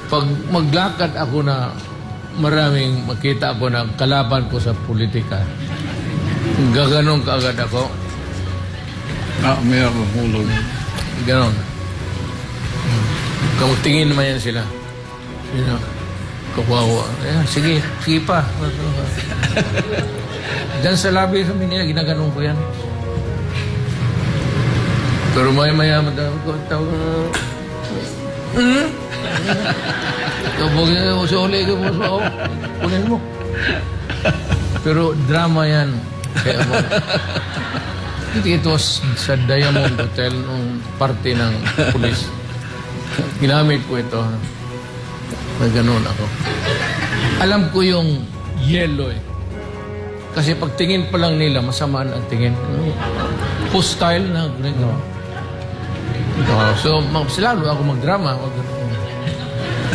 Pag maglakad ako na maraming makita ako na kalaban ko sa politika, gaganong kaagad ako. May ako hulog. Ganon. Kung tingin naman yan sila. Sino? Kawawa. Sige pa. Diyan sa labi sa Manila, ginaganong ko yan. Pero maya madami ko tawag. Kapag usuli ka mo sa kunin mo. Pero drama yan. Kaya mo. Ito sa Diamond Hotel nung parte ng pulis. Ginamit ko ito. Na ganun ako. Alam ko yung yellow eh. Kasi pagtingin pa lang nila, masamaan ang tingin. Hostile na gano'n. So, lalo ako magdrama.